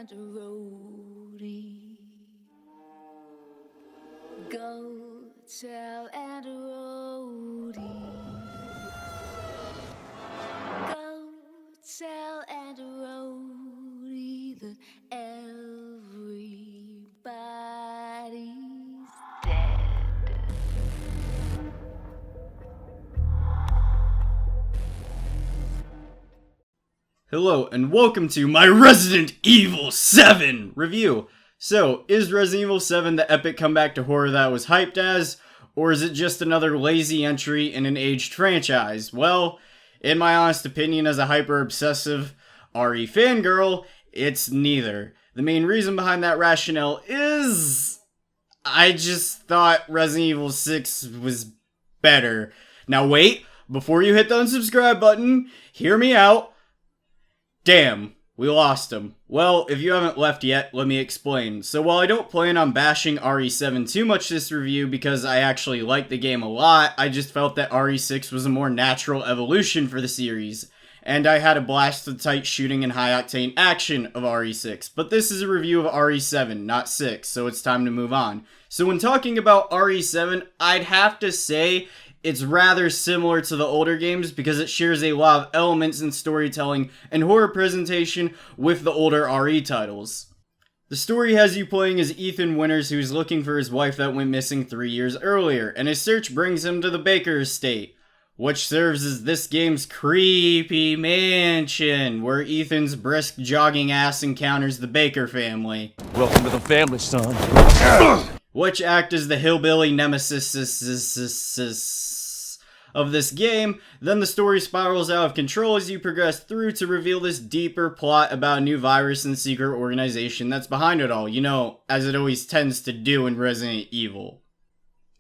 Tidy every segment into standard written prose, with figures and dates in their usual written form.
and a roadie. Go tell and a roadie. Go tell and a roadie that everybody's dead. Hello and welcome to my Resident Evil 7 review. So, is Resident Evil 7 the epic comeback to horror that it was hyped as, or is it just another lazy entry in an aged franchise? Well, in my honest opinion as a hyper-obsessive RE fangirl, it's neither. The main reason behind that rationale is I just thought Resident Evil 6 was better. Now wait, before you hit the unsubscribe button, hear me out. Damn, we lost him. Well, if you haven't left yet, let me explain. So while I don't plan on bashing RE7 too much this review because I actually like the game a lot, I just felt that RE6 was a more natural evolution for the series. And I had a blast of tight shooting and high-octane action of RE6. But this is a review of RE7, not 6, so it's time to move on. So when talking about RE7, I'd have to say it's rather similar to the older games because it shares a lot of elements in storytelling and horror presentation with the older RE titles. The story has you playing as Ethan Winters, who's looking for his wife that went missing 3 years earlier, and his search brings him to the Baker estate, which serves as this game's creepy mansion, where Ethan's brisk jogging ass encounters the Baker family. Welcome to the family, son. Which act as the hillbilly nemesis of this game. Then the story spirals out of control as you progress through to reveal this deeper plot about a new virus and secret organization that's behind it all, you know, as it always tends to do in Resident Evil.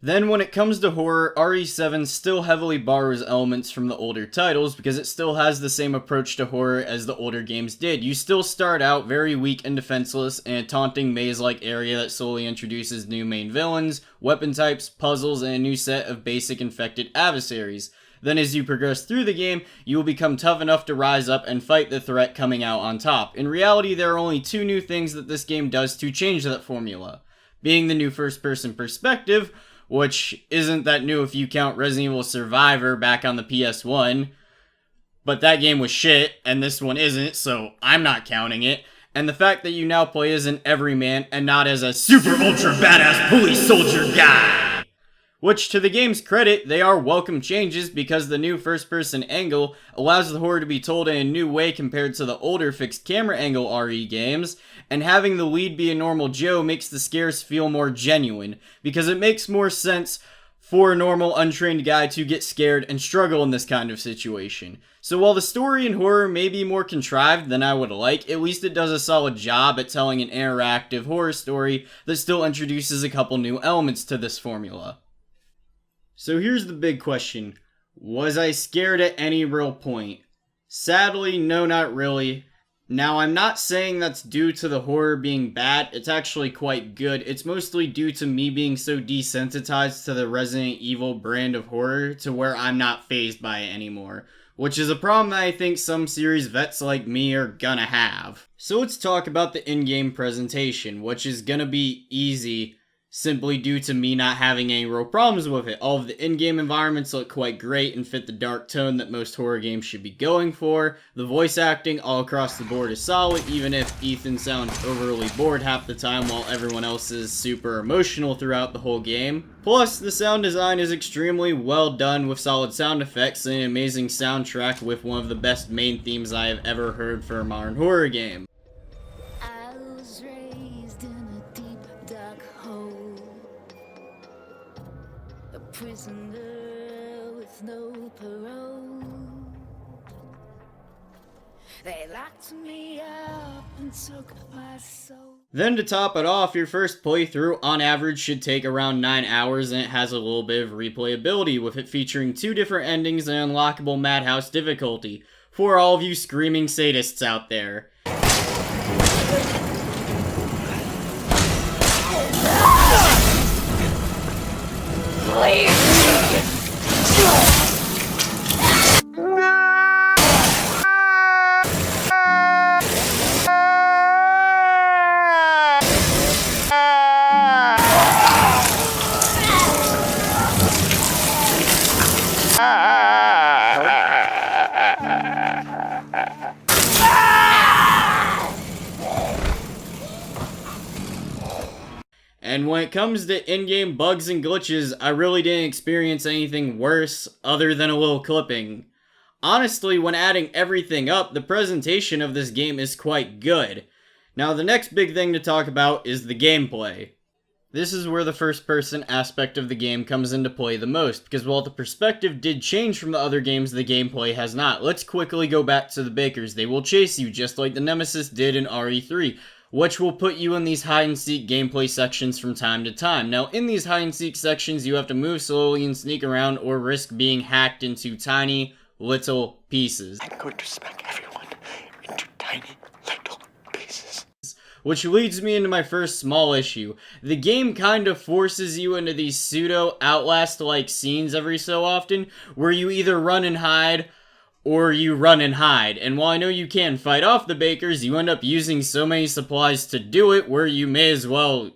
Then when it comes to horror, RE7 still heavily borrows elements from the older titles because it still has the same approach to horror as the older games did. You still start out very weak and defenseless in a taunting maze-like area that slowly introduces new main villains, weapon types, puzzles, and a new set of basic infected adversaries. Then as you progress through the game, you will become tough enough to rise up and fight the threat coming out on top. In reality, there are only two new things that this game does to change that formula. Being the new first-person perspective, which isn't that new if you count Resident Evil Survivor back on the PS1. But that game was shit, and this one isn't, so I'm not counting it. And the fact that you now play as an everyman and not as a super ultra badass police soldier guy. Which, to the game's credit, they are welcome changes because the new first-person angle allows the horror to be told in a new way compared to the older fixed camera angle RE games, and having the lead be a normal Joe makes the scares feel more genuine, because it makes more sense for a normal untrained guy to get scared and struggle in this kind of situation. So while the story in horror may be more contrived than I would like, at least it does a solid job at telling an interactive horror story that still introduces a couple new elements to this formula. So here's the big question. Was I scared at any real point? Sadly, no, not really. Now, I'm not saying that's due to the horror being bad. It's actually quite good. It's mostly due to me being so desensitized to the Resident Evil brand of horror to where I'm not fazed by it anymore. Which is a problem that I think some series vets like me are gonna have. So let's talk about the in-game presentation, which is gonna be easy simply due to me not having any real problems with it. All of the in-game environments look quite great and fit the dark tone that most horror games should be going for. The voice acting all across the board is solid, even if Ethan sounds overly bored half the time while everyone else is super emotional throughout the whole game. Plus, the sound design is extremely well done with solid sound effects and an amazing soundtrack with one of the best main themes I have ever heard for a modern horror game. I was raised in a deep, dark hole, a prisoner with no parole. They locked me up and took my soul. Then to top it off, your first playthrough on average should take around 9 hours, and it has a little bit of replayability, with it featuring 2 different endings and unlockable Madhouse difficulty, for all of you screaming sadists out there. And when it comes to in-game bugs and glitches, I really didn't experience anything worse other than a little clipping. Honestly, when adding everything up, the presentation of this game is quite good. Now, the next big thing to talk about is the gameplay. This is where the first-person aspect of the game comes into play the most, because while the perspective did change from the other games, the gameplay has not. Let's quickly go back to the Bakers. They will chase you, just like the Nemesis did in RE3, which will put you in these hide-and-seek gameplay sections from time to time. Now, in these hide-and-seek sections, you have to move slowly and sneak around or risk being hacked into tiny, little pieces. I'm going to smack everyone into tiny, little pieces. Which leads me into my first small issue. The game kind of forces you into these pseudo Outlast-like scenes every so often, where you either run and hide, or you run and hide. And while I know you can fight off the Bakers, you end up using so many supplies to do it, where you may as well,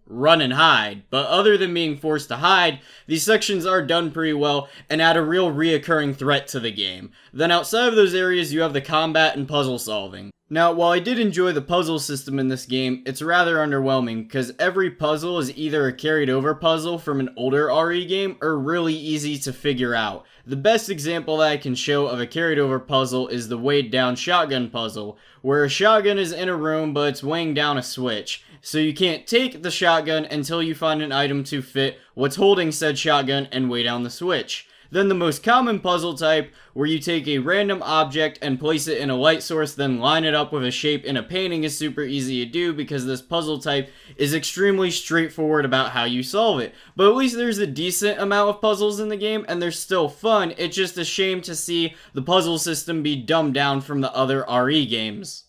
run and hide. But other than being forced to hide, these sections are done pretty well and add a real reoccurring threat to the game. Then outside of those areas, you have the combat and puzzle solving. Now, while I did enjoy the puzzle system in this game, it's rather underwhelming because every puzzle is either a carried over puzzle from an older RE game or really easy to figure out. The best example that I can show of a carried over puzzle is the weighed down shotgun puzzle, where a shotgun is in a room but it's weighing down a switch. So you can't take the shotgun until you find an item to fit what's holding said shotgun and weigh down the switch. Then the most common puzzle type, where you take a random object and place it in a light source, then line it up with a shape in a painting, is super easy to do because this puzzle type is extremely straightforward about how you solve it. But at least there's a decent amount of puzzles in the game and they're still fun. It's just a shame to see the puzzle system be dumbed down from the other RE games.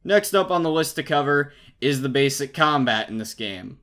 Next up on the list to cover is the basic combat in this game.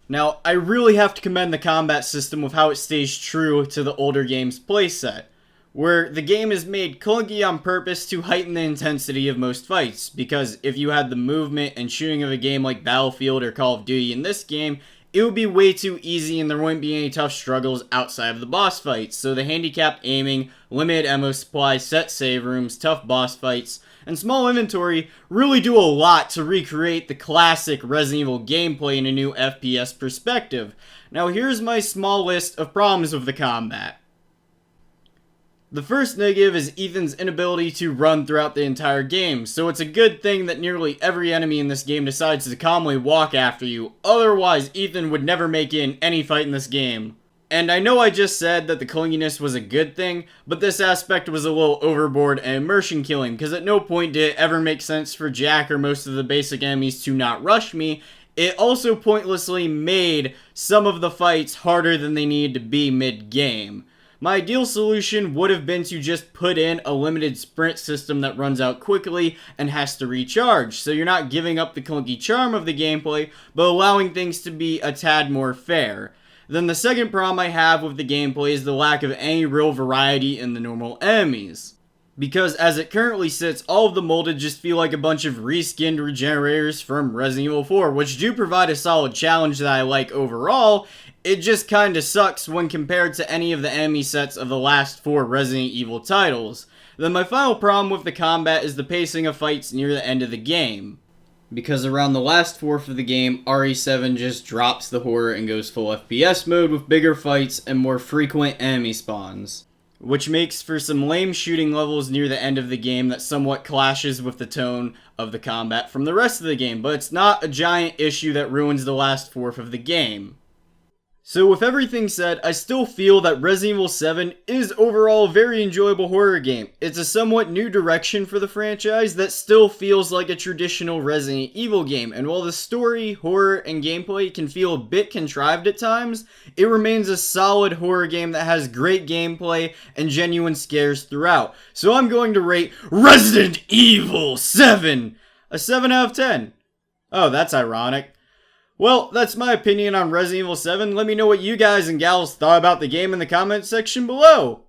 Now, I really have to commend the combat system with how it stays true to the older game's playset, where the game is made clunky on purpose to heighten the intensity of most fights, because if you had the movement and shooting of a game like Battlefield or Call of Duty in this game, it would be way too easy and there wouldn't be any tough struggles outside of the boss fights. So the handicapped aiming, limited ammo supply, set save rooms, tough boss fights, and small inventory really do a lot to recreate the classic Resident Evil gameplay in a new FPS perspective. Now here's my small list of problems with the combat. The first negative is Ethan's inability to run throughout the entire game, so it's a good thing that nearly every enemy in this game decides to calmly walk after you, otherwise Ethan would never make it in any fight in this game. And I know I just said that the clinginess was a good thing, but this aspect was a little overboard and immersion killing, because at no point did it ever make sense for Jack or most of the basic enemies to not rush me. It also pointlessly made some of the fights harder than they needed to be mid-game. My ideal solution would have been to just put in a limited sprint system that runs out quickly and has to recharge, so you're not giving up the clunky charm of the gameplay, but allowing things to be a tad more fair. Then the second problem I have with the gameplay is the lack of any real variety in the normal enemies. Because as it currently sits, all of the molded just feel like a bunch of reskinned regenerators from Resident Evil 4, which do provide a solid challenge that I like overall. It just kinda sucks when compared to any of the enemy sets of the last 4 Resident Evil titles. Then my final problem with the combat is the pacing of fights near the end of the game. Because around the last fourth of the game, RE7 just drops the horror and goes full FPS mode with bigger fights and more frequent enemy spawns, which makes for some lame shooting levels near the end of the game that somewhat clashes with the tone of the combat from the rest of the game, but it's not a giant issue that ruins the last fourth of the game. So with everything said, I still feel that Resident Evil 7 is overall a very enjoyable horror game. It's a somewhat new direction for the franchise that still feels like a traditional Resident Evil game, and while the story, horror, and gameplay can feel a bit contrived at times, it remains a solid horror game that has great gameplay and genuine scares throughout. So I'm going to rate Resident Evil 7 a 7 out of 10. Oh, that's ironic. Well, that's my opinion on Resident Evil 7. Let me know what you guys and gals thought about the game in the comment section below.